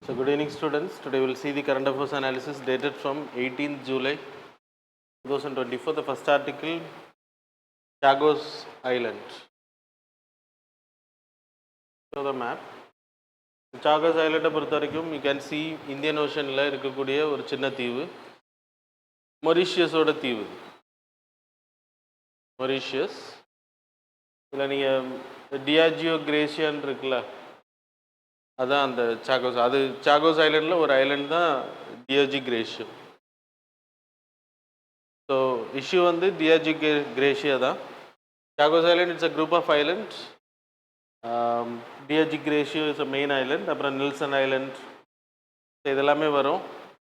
So good evening students. Today we will see the current affairs analysis dated from 18th July 2024. The first article, Chagos Island. So the map. Chagos Island பொறுத்த வரைக்கும் you can see Indian Oceanல இருக்கக்கூடிய ஒரு சின்ன தீவு, மொரீஷியஸோட தீவு. Mauritius இதில் நீங்கள் Diageo கிரேசியான் இருக்குல்ல, அதான் அந்த சாகோஸ். அது சாகோஸ் ஐலண்டில் ஒரு ஐலண்ட் தான் டியாஜி கிரேஷியோ. ஸோ இஷ்யூ வந்து டியாஜி கிரேஷியா தான். Chagos island it's a group of islands. Diego Garcia is a main island. அப்புறம் நெல்சன் ஐலண்ட் இதெல்லாமே வரும்.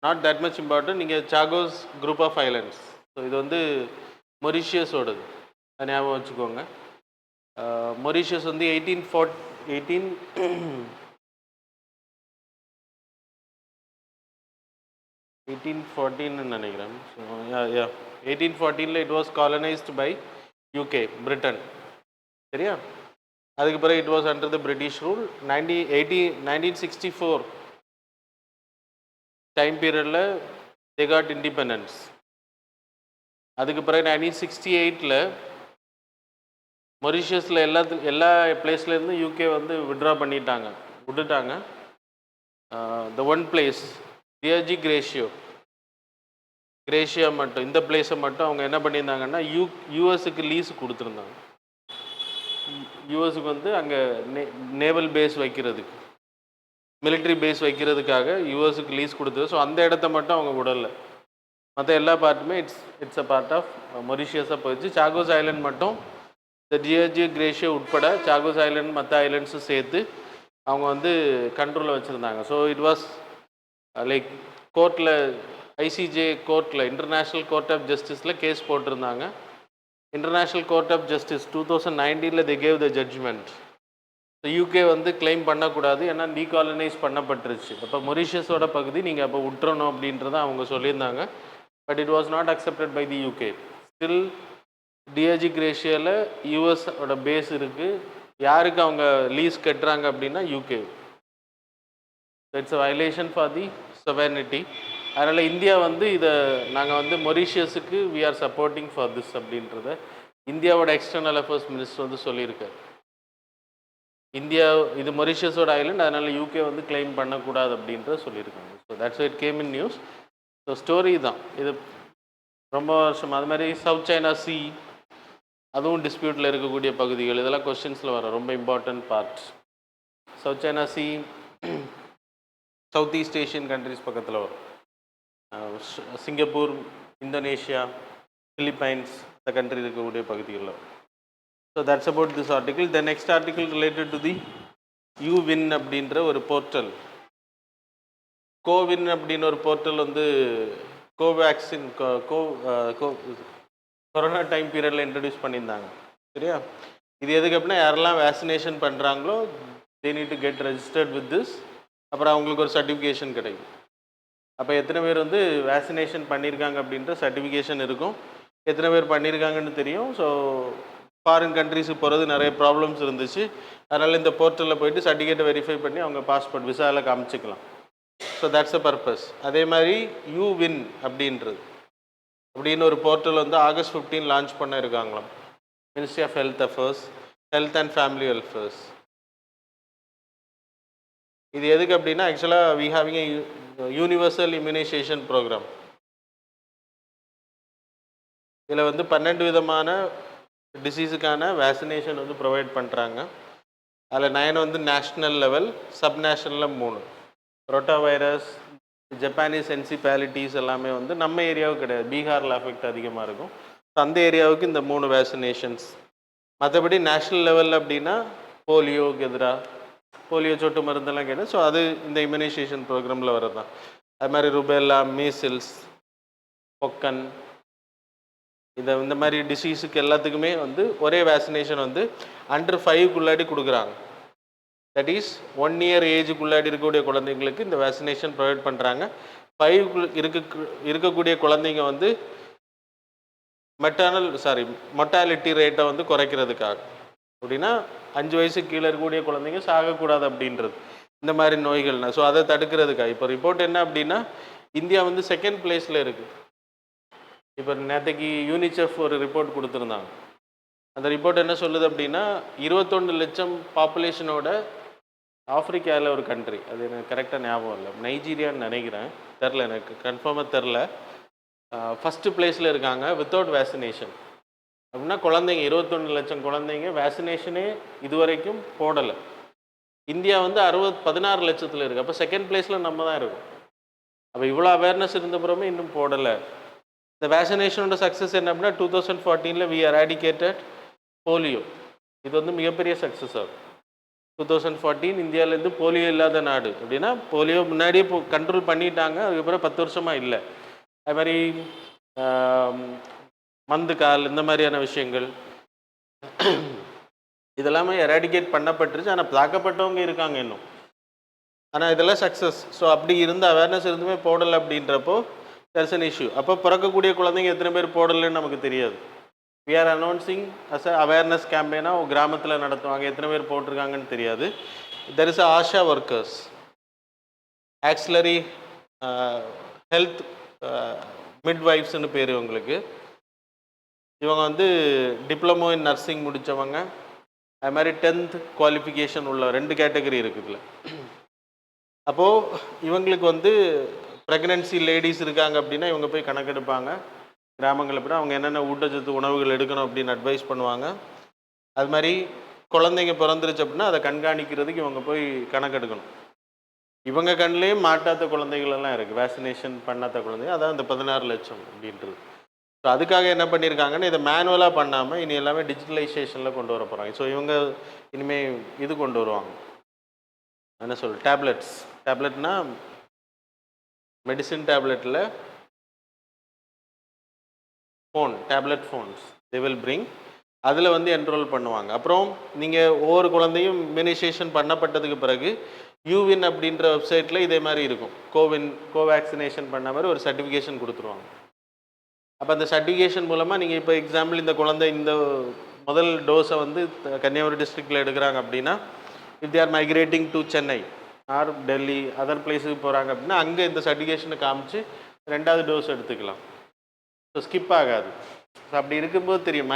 Not that much important. நீங்கள் Chagos group of islands. So இது வந்து மொரீஷியஸோடது, ஞாபகம் வச்சுக்கோங்க. மொரீஷியஸ் வந்து 1814 நினைக்கிறேன். So 1814 it was colonised by UK, Britain. சரியா? அதுக்கு பிறகு it was under the British rule. 1964 time பீரியடில் தே காட் இண்டிபெண்டன்ஸ். அதுக்கு பிறகு 1968 மொரீஷியஸில் எல்லா பிளேஸ்லேருந்து யூகே வந்து விட்டுட்டாங்க. த ஒன் பிளேஸ் டியாஜி கிரேஷியா மட்டும், இந்த பிளேஸை மட்டும் அவங்க என்ன பண்ணியிருந்தாங்கன்னா யூஎஸுக்கு லீஸு கொடுத்துருந்தாங்க. யூஎஸுக்கு வந்து அங்கே நேவல் பேஸ் வைக்கிறதுக்கு, மிலிட்ரி பேஸ் வைக்கிறதுக்காக யூஎஸுக்கு லீஸ் கொடுத்தது. ஸோ அந்த இடத்த மட்டும் அவங்க விடலை. மற்ற எல்லா பார்ட்டுமே இட்ஸ் அ பார்ட் ஆஃப் மொரீஷியஸாக போயிடுச்சு. சாகோஸ் ஐலண்ட் மட்டும் இந்த டியாஜி கிரேஷியா உட்பட சாகோஸ் ஐலண்ட் மற்ற ஐலண்ட்ஸும் சேர்த்து அவங்க வந்து கண்ட்ரோலில் வச்சுருந்தாங்க. ஸோ இட் வாஸ் லைக் கோர்ட்டில், ஐசிஜே கோர்ட்டில், இன்டர்நேஷ்னல் கோர்ட் ஆஃப் ஜஸ்டிஸில் கேஸ் போட்டிருந்தாங்க. International Court of Justice 2019 they gave the judgment. So UK வந்து கிளைம் பண்ணக்கூடாது, ஏன்னா டீகாலனைஸ் பண்ணப்பட்டுருச்சு. அப்போ மொரீஷியஸோட பகுதி நீங்கள் அப்போ விட்டுறணும் அப்படின்றத அவங்க சொல்லியிருந்தாங்க. But it was not accepted by the UK. Still டியாஜி கிரேஷியாவில் யூஎஸோட பேஸ் இருக்குது. யாருக்கு அவங்க லீஸ் கட்டுறாங்க அப்படின்னா UK. It's a violation for the sovereignty. அதனால் இந்தியா வந்து இதை நாங்கள் வந்து மொரீஷியஸுக்கு we are supporting for this அப்படின்றத இந்தியாவோட எக்ஸ்டர்னல் அஃபேர்ஸ் மினிஸ்டர் வந்து சொல்லியிருக்காரு. இந்தியா இது மொரீஷியஸோட ஐலண்ட், அதனால் யூகே வந்து கிளைம் பண்ணக்கூடாது அப்படின்றத சொல்லியிருக்காங்க. So that's it came in news. So story தான் இது. ரொம்ப வருஷம் அது மாதிரி சவுத் சைனா சி, அதுவும் டிஸ்பியூட்டில் இருக்கக்கூடிய பகுதிகள், இதெல்லாம் கொஸ்டின்ஸில் வரும். ரொம்ப important part. South China sea South East Asian countries பக்கத்தில் வரும். சிங்கப்பூர், இந்தோனேஷியா, பிலிப்பைன்ஸ், இந்த கண்ட்ரி இருக்கக்கூடிய பகுதிகளில். So that's about this article. The next article related to the யூவின் அப்படின்ற ஒரு போர்ட்டல். கோவின் அப்படின்னு ஒரு போர்ட்டல் வந்து கோவேக்சின் கொரோனா டைம் பீரியடில் இன்ட்ரடியூஸ் பண்ணியிருந்தாங்க. சரியா? இது எதுக்கு அப்படின்னா, யாரெல்லாம் வேக்சினேஷன் பண்ணுறாங்களோ they need to get registered with this. அப்புறம் அவங்களுக்கு ஒரு சர்டிஃபிகேஷன் கிடைக்கும். அப்போ எத்தனை பேர் வந்து வேக்சினேஷன் பண்ணியிருக்காங்க அப்படின்ற சர்டிஃபிகேஷன் இருக்கும், எத்தனை பேர் பண்ணியிருக்காங்கன்னு தெரியும். ஸோ ஃபாரின் கண்ட்ரிஸுக்கு போகிறது நிறைய ப்ராப்ளம்ஸ் இருந்துச்சு. அதனால் இந்த போர்ட்டலில் போய்ட்டு சர்டிஃபிகேட்டை வெரிஃபை பண்ணி அவங்க பாஸ்போர்ட் விசாவில் காமிச்சிக்கலாம். So that's a purpose. அதே மாதிரி யூவின் அப்படின்னு ஒரு போர்ட்டல் வந்து August 15 லான்ச் பண்ண இருக்காங்களாம். Ministry of Health and Family Welfares. இது எதுக்கு அப்படின்னா, ஆக்சுவலாக we having a universal immunisation programme. இதில் வந்து 12 விதமான டிசீஸுக்கான வேக்சினேஷன் வந்து ப்ரொவைட் பண்ணுறாங்க. அதில் 9 வந்து நேஷ்னல் லெவல், சப் நேஷ்னலில் 3. ரொட்டா வைரஸ், ஜப்பானீஸ் என்சிபாலிட்டிஸ் எல்லாமே வந்து நம்ம ஏரியாவுக்கு கிடையாது, பீகாரில் அஃபெக்ட் அதிகமாக இருக்கும். அந்த ஏரியாவுக்கு இந்த 3 வேக்சினேஷன்ஸ். மற்றபடி நேஷ்னல் லெவலில் அப்படின்னா போலியோக்கு எதிராக, போலியோ சொட்டு மருந்தெல்லாம் கிடையாது. ஸோ அது இந்த இம்யூனைசேஷன் ப்ரோக்ராமில் வர்றது தான். அது மாதிரி ருபெல்லா, மீசில்ஸ், பொக்கன், இந்த மாதிரி டிசீஸுக்கு எல்லாத்துக்குமே வந்து ஒரே வேக்சினேஷன் வந்து அண்டர் 5 கொடுக்குறாங்க. தட் இஸ் 1 year ஏஜுக்குள்ளாடி இருக்கக்கூடிய குழந்தைங்களுக்கு இந்த வேக்சினேஷன் ப்ரொவைட் பண்ணுறாங்க. 5 இருக்கக்கூடிய குழந்தைங்க வந்து மொர்டாலிட்டி ரேட்டை வந்து குறைக்கிறதுக்காக. அப்படின்னா 5 வயசுக்கு கீழே இருக்கக்கூடிய குழந்தைங்க சாகக்கூடாது அப்படின்றது. இந்த மாதிரி நோய்கள்னா. ஸோ அதை தடுக்கிறதுக்காக இப்போ ரிப்போர்ட் என்ன அப்படின்னா, இந்தியா வந்து செகண்ட் பிளேஸில் இருக்குது. இப்போ நேற்றுக்கு யூனிசெஃப் ஒரு ரிப்போர்ட் கொடுத்துருந்தாங்க. அந்த ரிப்போர்ட் என்ன சொல்லுது அப்படின்னா, 21 லட்சம் பாப்புலேஷனோட ஆஃப்ரிக்காவில் ஒரு கண்ட்ரி, அது எனக்கு கரெக்டாக ஞாபகம் இல்லை, நைஜீரியான்னு நினைக்கிறேன், தெரில, எனக்கு கன்ஃபார்மாக தெரில. ஃபஸ்ட்டு பிளேஸில் இருக்காங்க வித்தவுட் வேக்சினேஷன். அப்படின்னா குழந்தைங்க 21 லட்சம் குழந்தைங்க வேக்சினேஷனே இதுவரைக்கும் போடலை. இந்தியா வந்து 16 லட்சத்தில் இருக்குது. அப்போ செகண்ட் பிளேஸில் நம்ம தான் இருக்கோம். அப்போ இவ்வளோ அவேர்னஸ் இருந்தப்புறமே இன்னும் போடலை. இந்த வேக்சினேஷனோட சக்ஸஸ் என்ன அப்படின்னா, 2014 வி எராடிகேட்டட் போலியோ. இது வந்து மிகப்பெரிய சக்ஸஸ் ஆகும். 2014 இந்தியாவிலேருந்து போலியோ இல்லாத நாடு அப்படின்னா, போலியோ முன்னாடியே இப்போ கண்ட்ரோல் பண்ணிட்டாங்க, அதுக்கப்புறம் 10 வருஷமாக இல்லை. அது மாதிரி மந்து கால் இந்த மாதிரியான விஷயங்கள் இதெல்லாமே எராடிகேட் பண்ணப்பட்டுருச்சு. ஆனால் தாக்கப்பட்டவங்க இருக்காங்க இன்னும். ஆனால் இதெல்லாம் சக்ஸஸ். ஸோ அப்படி இருந்த அவேர்னஸ் இருந்துமே போடலை அப்படின்றப்போ there's an issue. அப்போ பிறக்கக்கூடிய குழந்தைங்க எத்தனை பேர் போடலைன்னு நமக்கு தெரியாது. we are announcing as a awareness campaign-ஆ கிராமத்தில் நடத்துவாங்க, எத்தனை பேர் போட்டிருக்காங்கன்னு தெரியாது. there is a ASHA workers, auxiliary health மிட்வைஃப்ஸ்னு பேர் இவங்களுக்கு. இவங்க வந்து டிப்ளமோ இன் நர்சிங் முடித்தவங்க, அது மாதிரி 10th குவாலிஃபிகேஷன் உள்ள 2 கேட்டகரி இருக்குதுல. அப்போது இவங்களுக்கு வந்து ப்ரெக்னென்சி லேடிஸ் இருக்காங்க அப்படின்னா இவங்க போய் கணக்கெடுப்பாங்க கிராமங்களில். போய் அவங்க என்னென்ன ஊட்டச்சத்து உணவுகள் எடுக்கணும் அப்படின்னு அட்வைஸ் பண்ணுவாங்க. அது மாதிரி குழந்தைங்க பிறந்துருச்சு அப்படின்னா அதை கண்காணிக்கிறதுக்கு இவங்க போய் கணக்கெடுக்கணும். இவங்க கண்ணிலேயும் மாட்டாத குழந்தைகளெல்லாம் இருக்குது, வேக்சினேஷன் பண்ணாத குழந்தைங்க, அதான் இந்த 16 லட்சம் அப்படின்றது. ஸோ அதுக்காக என்ன பண்ணியிருக்காங்கன்னு, இதை மேனுவலாக பண்ணாமல் இனி எல்லாமே டிஜிட்டலைசேஷனில் கொண்டு வர போகிறாங்க. ஸோ இவங்க இனிமேல் இது கொண்டு வருவாங்க, என்ன சொல், டேப்லெட்னா மெடிசின் டேப்லெட்டில் tablet phones they will bring, அதில் வந்து என்ரோல் பண்ணுவாங்க. அப்புறம் நீங்கள் ஒவ்வொரு குழந்தையும் இம்யூனைசேஷன் பண்ணப்பட்டதுக்கு பிறகு யூவின் அப்படின்ற வெப்சைட்டில் இதே மாதிரி இருக்கும், கோவேக்சினேஷன் பண்ண மாதிரி ஒரு சர்டிஃபிகேஷன் கொடுத்துருவாங்க. அப்போ அந்த சர்டிஃபிகேஷன் மூலமாக நீங்கள் இப்போ எக்ஸாம்பிள் இந்த குழந்தை இந்த முதல் டோஸை வந்து கன்னியாகுமரி டிஸ்ட்ரிக்டில் எடுக்கிறாங்க அப்படின்னா, if they are migrating to Chennai or Delhi other பிளேஸுக்கு போகிறாங்க அப்படின்னா அங்கே இந்த சர்டிஃபிகேஷனை காமிச்சு 2வது டோஸ் எடுத்துக்கலாம். ஸோ ஸ்கிப் ஆகாது. ஸோ அப்படி இருக்கும்போது தெரியும்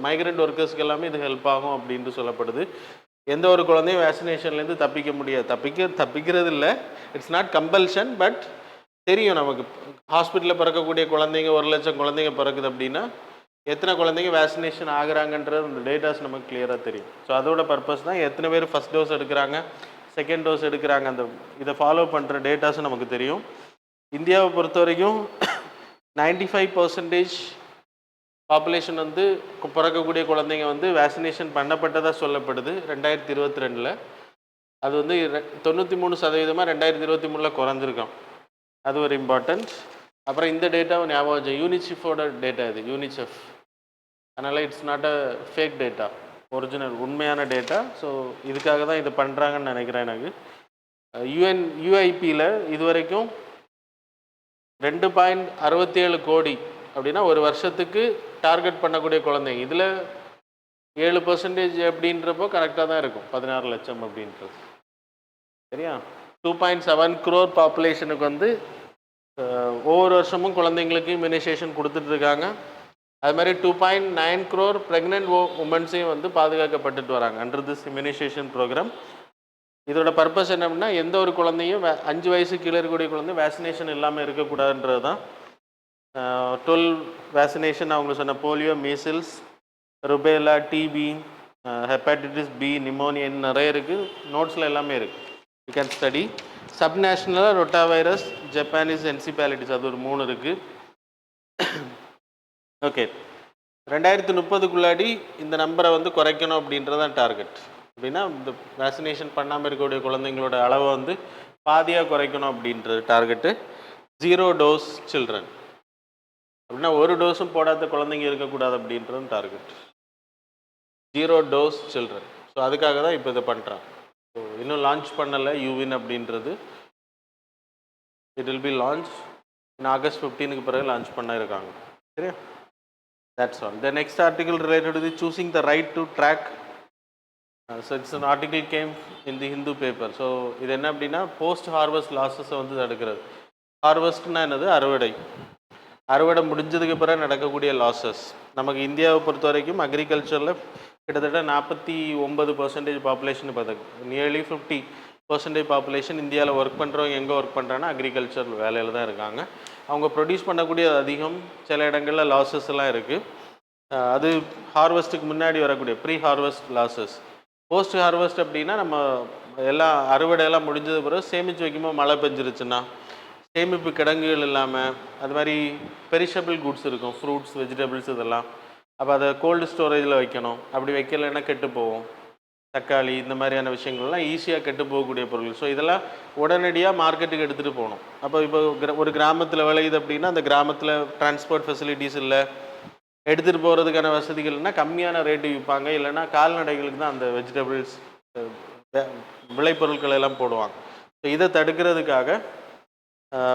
மைக்ரண்ட் ஒர்க்கர்ஸ்க்கு எல்லாமே இது ஹெல்ப் ஆகும் அப்படின்ட்டு சொல்லப்படுது. எந்த ஒரு குழந்தையும் வேக்சினேஷன்லேருந்து தப்பிக்க முடியாது, தப்பிக்கிறது இல்லை, இட்ஸ் நாட் கம்பல்ஷன். பட் தெரியும் நமக்கு, ஹாஸ்பிட்டலில் பிறக்கக்கூடிய குழந்தைங்க 1 லட்சம் குழந்தைங்க பிறக்குது அப்படின்னா எத்தனை குழந்தைங்க வேக்சினேஷன் ஆகுறாங்கன்றது அந்த டேட்டாஸ் நமக்கு கிளியராக தெரியும். ஸோ அதோட பர்பஸ் தான் எத்தனை பேர் ஃபஸ்ட் டோஸ் எடுக்கிறாங்க, செகண்ட் டோஸ் எடுக்கிறாங்க, அந்த இதை ஃபாலோ பண்ணுற டேட்டாஸும் நமக்கு தெரியும். இந்தியாவை பொறுத்த வரைக்கும் 95% பாப்புலேஷன் வந்து பிறக்கக்கூடிய குழந்தைங்க வந்து வேக்சினேஷன் பண்ணப்பட்டதாக சொல்லப்படுது 2022. அது வந்து 93% 2023 குறைஞ்சிருக்கோம். அது ஒரு இம்பார்ட்டன்ட். அப்புறம் இந்த டேட்டாவை ஞாபகம் வச்சு, யூனிசெஃபோட டேட்டா இது, யூனிசெஃப், அதனால் it's not a fake data, original உண்மையான டேட்டா. ஸோ இதுக்காக தான் இது பண்ணுறாங்கன்னு நினைக்கிறேன். எனக்கு யூஐபியில் இது வரைக்கும் 2.67 கோடி அப்படின்னா ஒரு வருஷத்துக்கு டார்கெட் பண்ணக்கூடிய குழந்தைங்க, இதில் 7% அப்படின்றப்போ கரெக்டாக தான் இருக்கும் 16 லட்சம் அப்படின்றது. சரியா? 2.7 crore பாப்புலேஷனுக்கு வந்து ஒவ்வொரு வருஷமும் குழந்தைங்களுக்கு இம்யூனைசேஷன் கொடுத்துட்ருக்காங்க. அது மாதிரி 2.9 crore ப்ரெக்னென்ட் உமன்ஸையும் வந்து பாதுகாக்கப்பட்டுட்டு வராங்க அண்டர் திஸ் இம்யூனைசேஷன் ப்ரோக்ராம். இதோட பர்பஸ் என்ன அப்படின்னா, எந்த ஒரு குழந்தையும் 5 வயசு கீழே இருக்கக்கூடிய குழந்தை வேக்சினேஷன் இல்லாமல் இருக்கக்கூடாதுன்றது தான். 12 வேக்சினேஷன் அவங்க சொன்ன polio, measles, rubella, TB, hepatitis B, pneumonia நிறைய இருக்குது. நோட்ஸில் எல்லாமே இருக்குது, யூ கேன் ஸ்டடி. சப்நேஷ்னலாக ரொட்டா வைரஸ், ஜப்பானீஸ் என்சிபாலிட்டிஸ், அது ஒரு 3 இருக்குது. ஓகே, 2030க்குள்ளாடி இந்த நம்பரை வந்து குறைக்கணும் அப்படின்றதான் டார்கெட். அப்படின்னா இந்த வேக்சினேஷன் பண்ணாமல் இருக்கக்கூடிய குழந்தைங்களோட அளவை வந்து பாதியாக குறைக்கணும் அப்படின்றது டார்கெட்டு. 0 டோஸ் சில்ட்ரன் அப்படின்னா ஒரு டோஸும் போடாத குழந்தைங்க இருக்கக்கூடாது அப்படின்றது டார்கெட். 0 dose children. ஸோ அதுக்காக தான் இப்போ இதை பண்ணுறாங்க. ஸோ இன்னும் லான்ச் பண்ணலை யூவின் அப்படின்றது. It will be launch August 15க்கு பிறகு லான்ச் பண்ண இருக்காங்க. சரியா? That's all. The next article related to the choosing the right to track so it's an article came in the Hindu paper. So இது என்ன அப்படின்னா போஸ்ட் ஹார்வெஸ்ட் லாஸஸை வந்து தடுக்கிறது. ஹார்வெஸ்ட்னா என்னது? அறுவடை. அறுவடை முடிஞ்சதுக்கு பிறகு நடக்கக்கூடிய லாஸஸ். நமக்கு இந்தியாவை பொறுத்த வரைக்கும் அக்ரிகல்ச்சரில் கிட்டத்தட்ட 49% பாப்புலேஷன் பார்த்துக்கு நியர்லி 50% பாப்புலேஷன் இந்தியாவில் ஒர்க் பண்ணுறவங்க எங்கே ஒர்க் பண்ணுறாங்கன்னா அக்ரிகல்ச்சர் வேலையில் தான் இருக்காங்க. அவங்க ப்ரொடியூஸ் பண்ணக்கூடிய அதிகம், சில இடங்களில் லாஸஸ் எல்லாம் இருக்குது. அது ஹார்வெஸ்ட்டுக்கு முன்னாடி வரக்கூடிய pre harvest losses. Post harvest அப்படின்னா நம்ம எல்லாம் அறுவடையெல்லாம் முடிஞ்சது பிறகு சேமித்து வைக்கும்போது மழை பெஞ்சிருச்சுன்னா சேமிப்பு கிடங்குகள் இல்லாமல், அது மாதிரி பெரிஷபிள் குட்ஸ் இருக்கும், ஃப்ரூட்ஸ், வெஜிடபிள்ஸ் இதெல்லாம். அப்போ அதை கோல்டு ஸ்டோரேஜில் வைக்கணும். அப்படி வைக்கலைன்னா கெட்டு போகும். தக்காளி இந்த மாதிரியான விஷயங்கள்லாம் ஈஸியாக கெட்டு போகக்கூடிய பொருள். ஸோ இதெல்லாம் உடனடியாக மார்க்கெட்டுக்கு எடுத்துகிட்டு போகணும். அப்போ இப்போ ஒரு கிராமத்தில் விளையுது அப்படின்னா அந்த கிராமத்தில் டிரான்ஸ்போர்ட் ஃபெசிலிட்டிஸ் இல்லை, எடுத்துகிட்டு போகிறதுக்கான வசதிகள்னால் கம்மியான ரேட்டு விற்பாங்க. இல்லைன்னா கால்நடைகளுக்கு தான் அந்த வெஜிடபிள்ஸ் விளைபொருட்கள் எல்லாம் போடுவாங்க. ஸோ இதை தடுக்கிறதுக்காக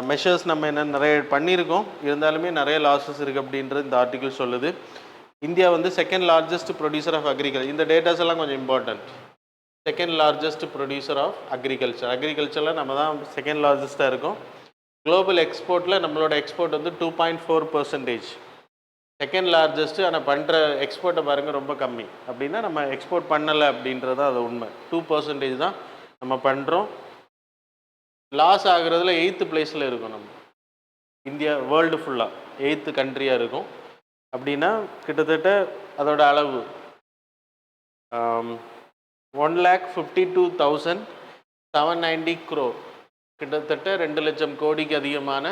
மெஷர்ஸ் நம்ம என்ன நிறைய பண்ணியிருக்கோம். இருந்தாலுமே நிறைய லாஸஸ் இருக்குது அப்படின்றது இந்த ஆர்டிக்கிள் சொல்லுது. இந்தியா வந்து second largest producer of agriculture. இந்த டேட்டாஸ் எல்லாம் கொஞ்சம் important. Second largest producer of agriculture. அக்ரிகல்ச்சரில் நம்ம தான் செகண்ட் லார்ஜஸ்ட்டாக இருக்கும். குளோபல் எக்ஸ்போர்ட்டில் நம்மளோட எக்ஸ்போர்ட் வந்து 2.4%. செகண்ட் லார்ஜஸ்ட்டு, ஆனால் பண்ணுற எக்ஸ்போர்ட்டை பாருங்கள் ரொம்ப கம்மி. அப்படின்னா நம்ம எக்ஸ்போர்ட் பண்ணலை அப்படின்றது தான் அது உண்மை. 2% தான் நம்ம பண்ணுறோம். லாஸ் ஆகுறதுல 8th பிளேஸில் இருக்கும். நம்ம இந்தியா வேர்ல்டு ஃபுல்லாக 8th கண்ட்ரியாக இருக்கும். அப்படின்னா கிட்டத்தட்ட அதோட அளவு 1,52,790 crore, கிட்டத்தட்ட 2 லட்சம் கோடிக்கு அதிகமான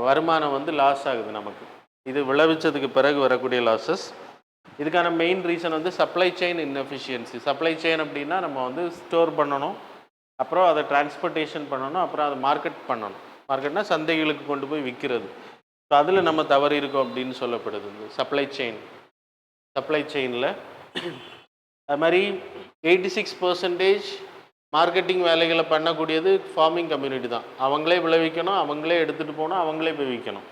வருமானம் வந்து லாஸ் ஆகுது நமக்கு. இது விளைவிச்சதுக்கு பிறகு வரக்கூடிய லாஸஸ். இதுக்கான மெயின் ரீசன் வந்து supply chain inefficiency. Supply chain அப்படின்னா நம்ம வந்து ஸ்டோர் பண்ணணும், அப்புறம் அதை டிரான்ஸ்போர்ட்டேஷன் பண்ணணும், அப்புறம் அதை மார்க்கெட் பண்ணணும். மார்க்கெட்னா சந்தைகளுக்கு கொண்டு போய் விற்கிறது. ஸோ அதில் நம்ம தவறு இருக்கோம் அப்படின்னு சொல்லப்படுது இந்த சப்ளை செயினில். அது மாதிரி 86% மார்க்கெட்டிங் வேலைகளை பண்ணக்கூடியது ஃபார்மிங் கம்யூனிட்டி தான். அவங்களே விளைவிக்கணும், அவங்களே எடுத்துகிட்டு போகணும், அவங்களே போய் விற்கணும்.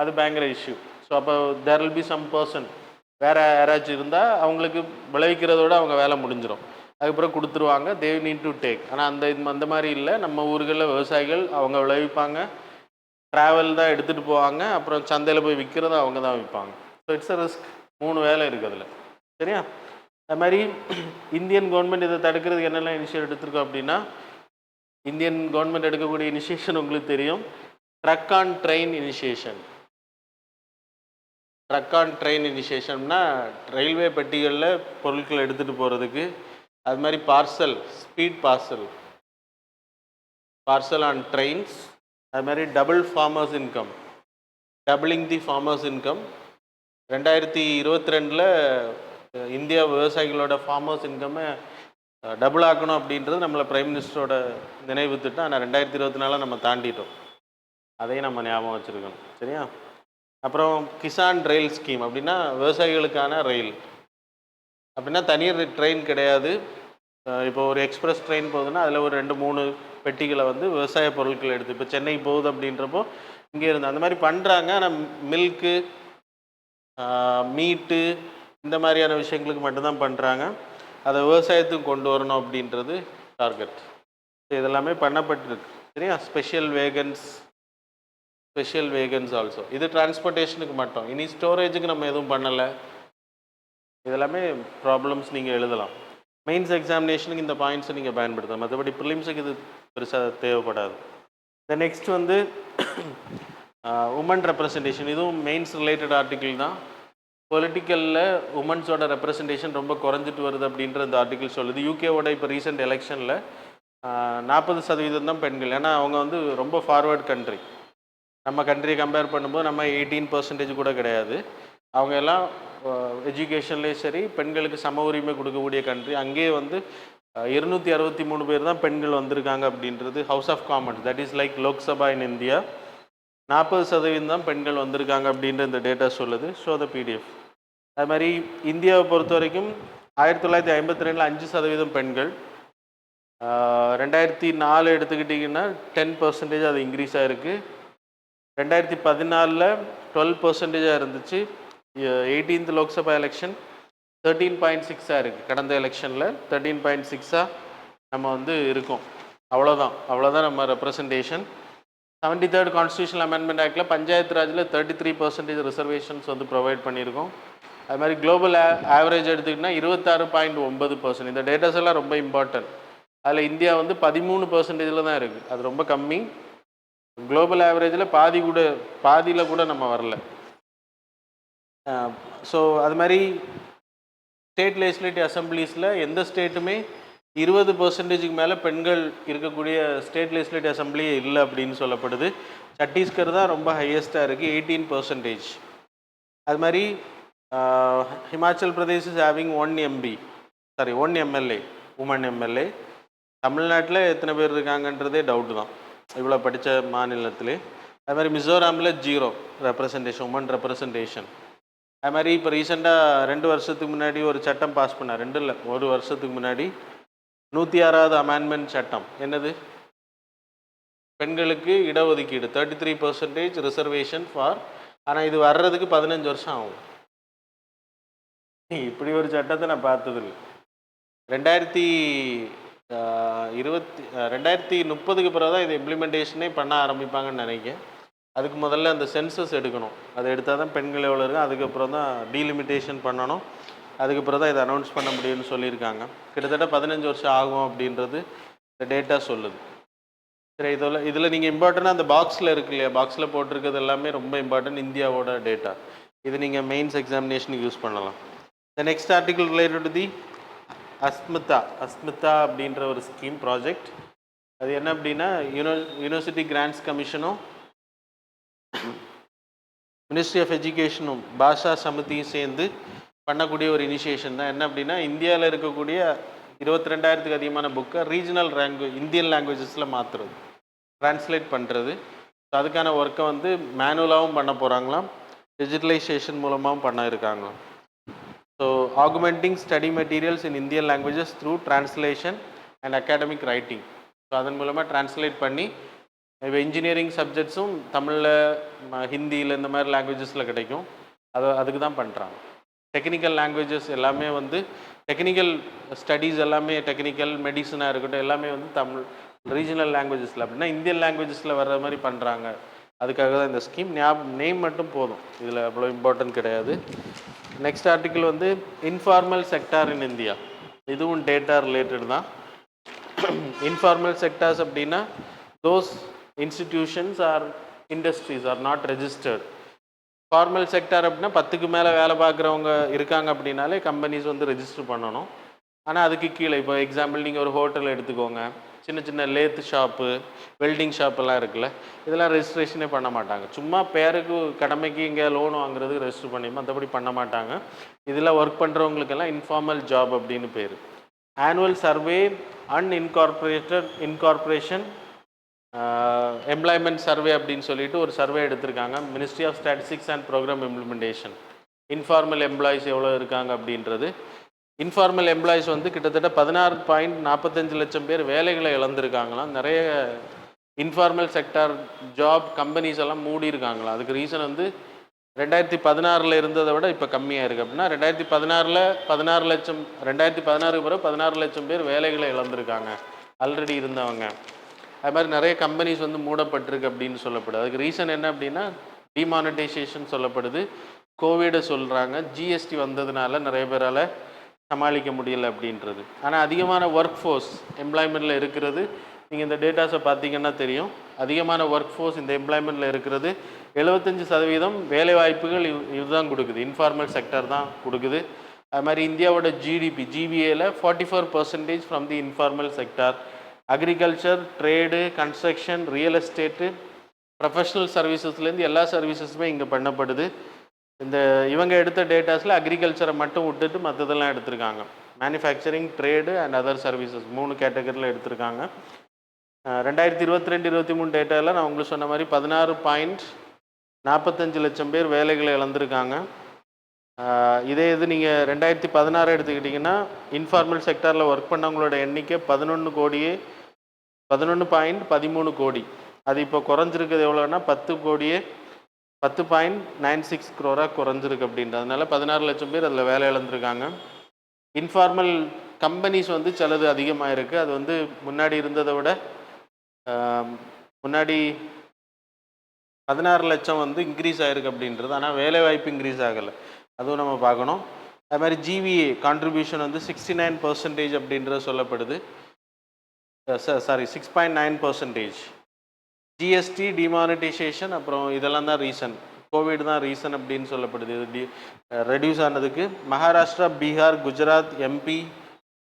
அது பயங்கர இஷ்யூ. ஸோ அப்போ there will be some person, வேறு யாராச்சும் இருந்தால் அவங்களுக்கு விளைவிக்கிறதோட அவங்க வேலை முடிஞ்சிடும். அதுக்கப்புறம் கொடுத்துருவாங்க, தே நீட் டு டேக். ஆனால் அந்த மாதிரி இல்லை. நம்ம ஊர்களில் விவசாயிகள் அவங்க விளைவிப்பாங்க, ட்ராவல் தான் எடுத்துகிட்டு போவாங்க, அப்புறம் சந்தையில் போய் விற்கிறத அவங்க தான் விற்பாங்க. So it's a risk. 3 வேலை இருக்குது அதில். சரியா? அது மாதிரி இந்தியன் கவர்மெண்ட் இதை தடுக்கிறதுக்கு என்னெல்லாம் இனிஷியேட் எடுத்திருக்கோம் அப்படின்னா, இந்தியன் கவர்மெண்ட் எடுக்கக்கூடிய இனிஷியேஷன் உங்களுக்கு தெரியும். Truck on train initiation. Truck on train இனிஷியேஷன்னா ரயில்வே பெட்டிகளில் பொருட்கள் எடுத்துகிட்டு போகிறதுக்கு. அது மாதிரி ஸ்பீட் பார்சல் ஆன் ட்ரெயின்ஸ். அது மாதிரி doubling the farmers income. 2022 India விவசாயிகளோட ஃபார்மர்ஸ் இன்கம்மை டபுள் ஆக்கணும் அப்படின்றது நம்மளை பிரைம் மினிஸ்டரோட நினைவு திட்டம். ஆனால் 2024 நம்ம தாண்டிட்டோம். அதையும் நம்ம ஞாபகம் வச்சுருக்கணும். சரியா? அப்புறம் கிசான் ரயில் ஸ்கீம் அப்படின்னா விவசாயிகளுக்கான ரயில். அப்படின்னா தனியார் ட்ரெயின் கிடையாது. இப்போ ஒரு எக்ஸ்பிரஸ் ட்ரெயின் போகுதுன்னா அதில் ஒரு 2-3 பெட்டிகளை வந்து விவசாய பொருட்கள் எடுத்து, இப்போ சென்னை போகுது அப்படின்றப்போ இங்கே இருந்து அந்த மாதிரி பண்ணுறாங்க. ஆனால் மில்க்கு, மீட்டு இந்த மாதிரியான விஷயங்களுக்கு மட்டும்தான் பண்ணுறாங்க. அதை விவசாயத்துக்கு கொண்டு வரணும் அப்படின்றது டார்கெட். இதெல்லாமே பண்ணப்பட்டிருக்கு. சரியா? Special wagons also. இது டிரான்ஸ்போர்ட்டேஷனுக்கு மட்டும். இனி ஸ்டோரேஜுக்கு நம்ம எதுவும் பண்ணலை. இதெல்லாமே ப்ராப்ளம்ஸ் நீங்கள் எழுதலாம். மெயின்ஸ் எக்ஸாமினேஷனுக்கு இந்த பாயிண்ட்ஸை நீங்கள் பயன்படுத்தலாம். மற்றபடி ப்ரிலிம்ஸுக்கு இது பெருசாக தேவைப்படாது. இந்த நெக்ஸ்ட் வந்து உமன் ரெப்ரசன்டேஷன். இதுவும் மெயின்ஸ் ரிலேட்டட் ஆர்டிக்கிள் தான். பொலிட்டிக்கலில் உமன்ஸோட ரெப்ரசன்டேஷன் ரொம்ப குறைஞ்சிட்டு வருது அப்படின்ற இந்த ஆர்டிக்கிள் சொல்லுது. யூகேவோட இப்போ ரீசெண்ட் எலெக்ஷனில் 40% தான் பெண்கள். ஏன்னா அவங்க வந்து ரொம்ப ஃபார்வர்ட் கண்ட்ரி. நம்ம கண்ட்ரியை கம்பேர் பண்ணும்போது நம்ம 18% கூட கிடையாது. அவங்க எல்லாம் எஜுகேஷன்லேயும் சரி பெண்களுக்கு சம உரிமை கொடுக்கக்கூடிய கண்ட்ரி. அங்கேயே வந்து 263 பேர் தான் பெண்கள் வந்திருக்காங்க அப்படின்றது house of commons, that is like Lok Sabha in India. 40% தான் பெண்கள் வந்திருக்காங்க அப்படின்ற இந்த டேட்டா சொல்லுது. Show the PDF. அது மாதிரி இந்தியாவை பொறுத்த வரைக்கும் 1952 5% பெண்கள். 2004 எடுத்துக்கிட்டிங்கன்னா 10% அது இன்க்ரீஸ் ஆகிருக்கு. 2014 12% இருந்துச்சு. 18th லோக்சபா எலெக்ஷன் 13.6 இருக்குது. கடந்த எலெக்ஷனில் 13.6 நம்ம வந்து இருக்கோம். அவ்வளோதான் நம்ம ரெப்ரசன்டேஷன். 73rd கான்ஸ்டியூஷனல் அமெண்ட்மெண்ட் ஆக்டில் பஞ்சாயத்து ராஜில் 33% ரிசர்வேஷன்ஸ் வந்து ப்ரொவைட் பண்ணியிருக்கோம். அது மாதிரி குளோபல் ஆவரேஜ் எடுத்துக்கிட்டிங்கன்னா 26.9%. இந்த டேட்டாஸ் எல்லாம் ரொம்ப இம்பார்ட்டன்ட். அதில் இந்தியா வந்து 13% தான் இருக்குது. அது ரொம்ப கம்மி. குளோபல் ஆவரேஜில் பாதியில் கூட நம்ம வரல. ஸோ அது மாதிரி ஸ்டேட் லெஜிஸ்லேட்டிவ் அசம்பிளிஸில் எந்த ஸ்டேட்டுமே 20% மேலே பெண்கள் இருக்கக்கூடிய ஸ்டேட் லெஜிஸ்லேட்டிவ் அசம்பிளியே இல்லை அப்படின்னு சொல்லப்படுது. சத்தீஸ்கர் தான் ரொம்ப ஹையஸ்ட்டாக இருக்குது, 18%. அது மாதிரி Himachal Pradesh is having 1 MLA woman MLA. தமிழ்நாட்டில் எத்தனை பேர் இருக்காங்கன்றதே டவுட்டு தான், இவ்வளோ படித்த மாநிலத்திலே. அது மாதிரி மிசோராமில் 0 ரெப்ரசன்டேஷன், உமன் ரெப்ரசன்டேஷன். அது மாதிரி இப்போ ரீசெண்டாக 2 வருஷத்துக்கு முன்னாடி ஒரு சட்டம் பாஸ் பண்ணார். 2 இல்லை, 1 வருஷத்துக்கு முன்னாடி 106வது அமெண்ட்மெண்ட் சட்டம். என்னது? பெண்களுக்கு இடஒதுக்கீடு 33% ரிசர்வேஷன் ஃபார். ஆனால் இது வர்றதுக்கு 15 வருஷம் ஆகும். இப்படி ஒரு சட்டத்தை நான் பார்த்ததில்லை. 2030க்கு பிறகு தான் இது இம்ப்ளிமெண்டேஷனே பண்ண ஆரம்பிப்பாங்கன்னு நினைக்கிறேன். அதுக்கு முதல்ல அந்த சென்சஸ் எடுக்கணும். அதை எடுத்தால் தான் பெண்கள் எவ்வளோ இருக்கும், அதுக்கப்புறம் தான் டீலிமிட்டேஷன் பண்ணணும், அதுக்கப்புறம் தான் இதை அனௌன்ஸ் பண்ண முடியும்னு சொல்லியிருக்காங்க. கிட்டத்தட்ட 15 வருஷம் ஆகும் அப்படின்றது இந்த டேட்டா சொல்லுது. சரி, இதில் நீங்கள் இம்பார்ட்டண்ட்டாக அந்த பாக்ஸில் இருக்கு இல்லையா, பாக்ஸில் போட்டிருக்கிறது எல்லாமே ரொம்ப இம்பார்ட்டன்ட் இந்தியாவோட டேட்டா. இது நீங்கள் மெயின்ஸ் எக்ஸாமினேஷனுக்கு யூஸ் பண்ணலாம். த நெக்ஸ்ட் ஆர்டிகிள் ரிலேட்டட் டு தி அஸ்மிதா அப்படின்ற ஒரு ஸ்கீம் ப்ராஜெக்ட். அது என்ன அப்படின்னா, யூனிவர்சிட்டி கிராண்ட்ஸ் கமிஷனும் மினிஸ்ட்ரி ஆஃப் எஜுகேஷனும் பாஷா சமிதியும் சேர்ந்து பண்ணக்கூடிய ஒரு இனிஷியேஷன் தான். என்ன அப்படின்னா, இந்தியாவில் இருக்கக்கூடிய 22,000க்கு அதிகமான புக்கை ரீஜனல் இந்தியன் லாங்குவேஜஸில் மாற்றுறது, ட்ரான்ஸ்லேட் பண்ணுறது. அதுக்கான ஒர்க்கை வந்து மேனுவலாகவும் பண்ண போகிறாங்களாம், டிஜிட்டலைசேஷன் மூலமாகவும் பண்ண இருக்காங்களாம். So ஆகுமெண்டிங் study materials in Indian languages through translation and academic writing. So அதன் மூலமாக டிரான்ஸ்லேட் பண்ணி இப்போ இன்ஜினியரிங் சப்ஜெக்ட்ஸும் தமிழில், ஹிந்தியில், இந்த மாதிரி லாங்குவேஜஸில் கிடைக்கும். அதுக்கு தான் பண்ணுறாங்க. டெக்னிக்கல் லாங்குவேஜஸ் எல்லாமே வந்து டெக்னிக்கல் ஸ்டடீஸ் எல்லாமே, டெக்னிக்கல் மெடிசனாக இருக்கட்டும், எல்லாமே வந்து தமிழ் ரீஜனல் லாங்குவேஜஸில், அப்படின்னா இந்தியன் லாங்குவேஜஸில் வர்ற மாதிரி பண்ணுறாங்க. அதுக்காக தான் இந்த ஸ்கீம். நேம் மட்டும் போதும், இதில் அவ்வளோ இம்பார்ட்டன்ட் கிடையாது. நெக்ஸ்ட் ஆர்டிக்கிள் வந்து இன்ஃபார்மல் செக்டார் இன் இந்தியா. இதுவும் டேட்டா ரிலேட்டட் தான். இன்ஃபார்மல் செக்டார்ஸ் அப்படின்னா those institutions or industries are not registered. Formal sector அப்படின்னா 10க்கு மேலே வேலை பார்க்குறவங்க இருக்காங்க அப்படின்னாலே கம்பெனிஸ் வந்து ரெஜிஸ்டர் பண்ணணும். ஆனால் அதுக்கு கீழே, இப்போ எக்ஸாம்பிள் நீங்கள் ஒரு ஹோட்டல் எடுத்துக்கோங்க, சின்ன சின்ன லேத் ஷாப்பு, வெல்டிங் ஷாப்பெல்லாம் இருக்குல்ல, இதெல்லாம் ரெஜிஸ்ட்ரேஷனே பண்ண மாட்டாங்க. சும்மா பேருக்கு கடமைக்கு இங்கே லோன் வாங்குறதுக்கு ரெஜிஸ்டர் பண்ணி மற்றபடி பண்ண மாட்டாங்க. இதில் ஒர்க் பண்ணுறவங்களுக்கெல்லாம் இன்ஃபார்மல் ஜாப் அப்படின்னு பேர். Annual survey incorporation employment survey அப்படின்னு சொல்லிட்டு ஒரு சர்வே எடுத்திருக்காங்க. Ministry of statistics and programme implementation. Informal employees எவ்வளோ இருக்காங்க அப்படின்றது. இன்ஃபார்மல் எம்ப்ளாயிஸ் வந்து கிட்டத்தட்ட 16.45 லட்சம் பேர் வேலைகளை இழந்திருக்காங்களாம். நிறைய இன்ஃபார்மல் செக்டார் ஜாப் கம்பெனிஸ் எல்லாம் மூடி இருக்காங்களாம். அதுக்கு ரீசன் வந்து 2016 இருந்ததை விட இப்போ கம்மியாக இருக்குது. அப்படின்னா 2016 16 லட்சம், 2016 பிறகு 16 லட்சம் பேர் வேலைகளை இழந்திருக்காங்க ஆல்ரெடி இருந்தவங்க. அது மாதிரி நிறைய கம்பெனிஸ் வந்து மூடப்பட்டிருக்கு அப்படின்னு சொல்லப்படுது. அதுக்கு ரீசன் என்ன அப்படின்னா, டிமானிட்டைசேஷன் சொல்லப்படுது, கோவிடை சொல்கிறாங்க, ஜிஎஸ்டி வந்ததுனால நிறைய பேரால் சமாளிக்க முடியலை அப்படின்றது. ஆனால் அதிகமான ஒர்க் ஃபோர்ஸ் எம்ப்ளாய்மெண்ட்டில் இருக்கிறது, நீங்கள் இந்த டேட்டாஸை பார்த்தீங்கன்னா தெரியும், அதிகமான ஒர்க் ஃபோர்ஸ் இந்த எம்ப்ளாய்மெண்ட்டில் இருக்கிறது 75% வேலைவாய்ப்புகள் இதுதான் கொடுக்குது, இன்ஃபார்மல் செக்டர் தான் கொடுக்குது. அது மாதிரி இந்தியாவோட ஜிபிஏல 44% from the informal sector. Agriculture, trade, construction, real estate, professional சர்வீசஸ்லேருந்து எல்லா சர்வீசஸுமே இங்கே பண்ணப்படுது. இந்த இவங்க எடுத்த டேட்டாஸில் அக்ரிகல்ச்சரை மட்டும் விட்டுட்டு மற்றதெல்லாம் எடுத்திருக்காங்க. Manufacturing, trade and other services 3 கேட்டகரியில் எடுத்திருக்காங்க. 2022-23 டேட்டாவில் நான் உங்களுக்கு சொன்ன மாதிரி 16.45 லட்சம் பேர் வேலைகளை இழந்திருக்காங்க. இதே இது நீங்கள் 2016 எடுத்துக்கிட்டிங்கன்னா இன்ஃபார்மல் செக்டாரில் ஒர்க் பண்ணவங்களோட எண்ணிக்கை 11.13 கோடி. அது இப்போ குறைஞ்சிருக்குது எவ்வளோன்னா 10.96 crore குறைஞ்சிருக்கு அப்படின்றதுனால 16 லட்சம் பேர் அதில் வேலை இழந்திருக்காங்க. இன்ஃபார்மல் கம்பெனிஸ் வந்து சிலது அதிகமாக இருக்குது. அது வந்து முன்னாடி இருந்ததை விட முன்னாடி 16 லட்சம் வந்து இன்க்ரீஸ் ஆகிருக்கு அப்படின்றது. ஆனால் வேலைவாய்ப்பு இன்க்ரீஸ் ஆகலை, அதுவும் நம்ம பார்க்கணும். அது மாதிரி ஜிவிஏ கான்ட்ரிபியூஷன் வந்து 69% அப்படின்றது சொல்லப்படுது. சாரி 6.9%. ஜிஎஸ்டி டிமானிட்டைசேஷன் அப்புறம் இதெல்லாம் தான் ரீசன். கோவிட் தான் ரீசன் அப்படின்னு சொல்லப்படுது இது ரெடியூஸ் ஆனதுக்கு. மகாராஷ்டிரா, பீகார், குஜராத், எம்பி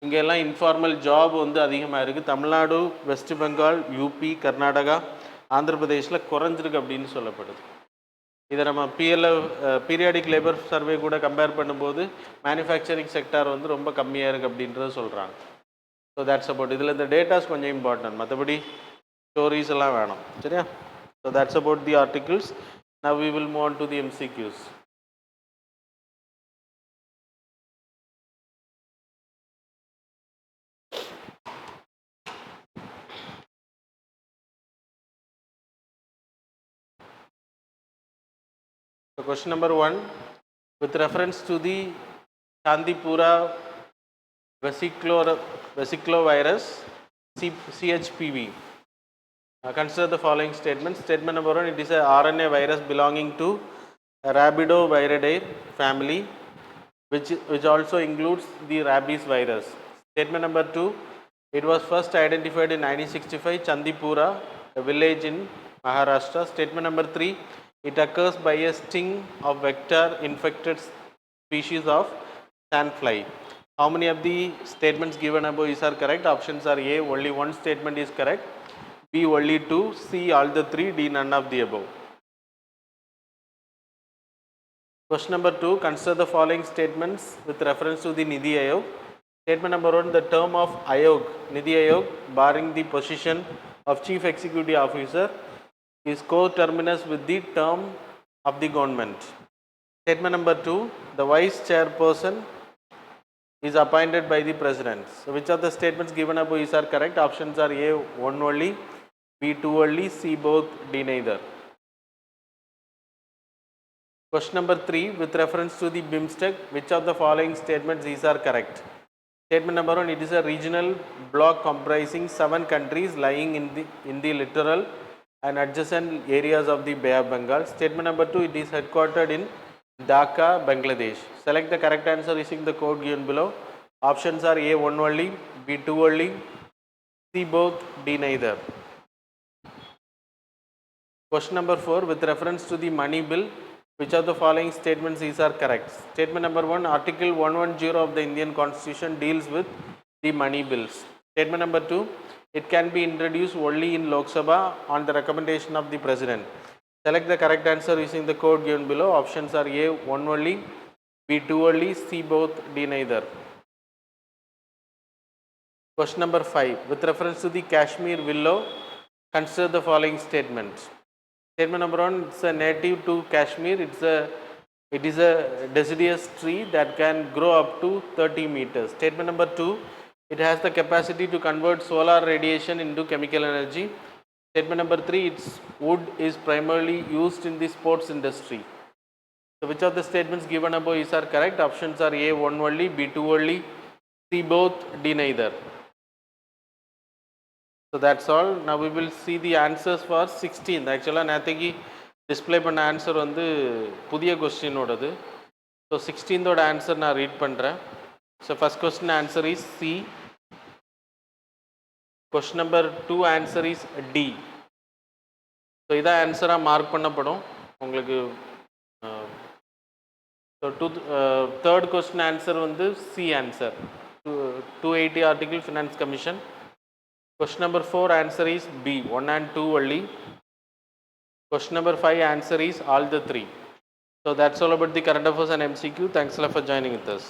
இங்கெல்லாம் இன்ஃபார்மல் ஜாப் வந்து அதிகமாக இருக்குது. தமிழ்நாடு, வெஸ்ட் பெங்கால், யூபி, கர்நாடகா, ஆந்திர பிரதேஷில் குறைஞ்சிருக்கு அப்படின்னு சொல்லப்படுது. இதை நம்ம பீரியாடிக் லேபர் சர்வே கூட கம்பேர் பண்ணும்போது மேனுஃபேக்சரிங் செக்டார் வந்து ரொம்ப கம்மியாக இருக்குது அப்படின்றத சொல்கிறாங்க. So that's about. இதில் இந்த டேட்டாஸ் கொஞ்சம் இம்பார்ட்டன்ட், மற்றபடி ஸ்டோரிஸ் எல்லாம் வேணும், சரியா? So that's about the articles. Now we will move on to the MCQs. So question number 1, with reference to the Chandipura vesiculovirus CHPV, consider the following statements. Statement number 1, it is a RNA virus belonging to Rabidoviridie family, which also includes the rabies virus. Statement number 2, it was first identified in 1965, Chandipura, a village in Maharashtra. Statement number 3, it occurs by a sting of vector infected species of sandfly. How many of the statements given above is are correct? Options are A, only one statement is correct, B, only 2, C, all the 3, D, none of the above. Question number 2, consider the following statements with reference to the Nidhi Aayog. Statement number 1, the term of Aayog, Nidhi Aayog, barring the position of Chief Executive Officer, is co-terminus with the term of the government. Statement number 2, the Vice Chairperson is appointed by the President. So which of the statements given above is are correct? Options are A, 1 only, B, 2 only, C, both, D, neither. Question number 3, with reference to the BIMSTEC, which of the following statements these are correct? Statement number 1, it is a regional bloc comprising 7 countries lying in the littoral and adjacent areas of the Bay of Bengal. Statement number 2, it is headquartered in Dhaka, Bangladesh. Select the correct answer using the code given below. Options are A, 1 only, B, 2 only, C, both, D, neither. Question number 4, with reference to the money bill, which of the following statements these are correct? Statement number 1, Article 110 of the Indian Constitution deals with the money bills. Statement number 2, it can be introduced only in Lok Sabha on the recommendation of the President. Select the correct answer using the code given below. Options are A, 1 only, B, 2 only, C, both, D, neither. Question number 5, with reference to the Kashmir willow, consider the following statements. Statement number 1, it's a native to Kashmir. It is a deciduous tree that can grow up to 30 meters. Statement number 2, it has the capacity to convert solar radiation into chemical energy. Statement number 3, its wood is primarily used in the sports industry. So which of the statements given above is are correct? Options are A, 1 only, B, 2 only, C, both, D, neither. So that's all. Now we will see the answers for 16th. Actually நேற்றுக்கு display பண்ண answer வந்து புதிய கொஸ்டினோடது. So 16th answer நான் read பண்ணுறேன். So first question answer is C. Question number 2 answer is D. So இதான் ஆன்சராக mark பண்ணப்படும் உங்களுக்கு. So third question answer வந்து C answer, 280 article finance commission. Question number 4 answer is B, 1 and 2 only. Question number 5 answer is all the 3. So that's all about the current affairs and MCQ. Thanks a lot for joining with us.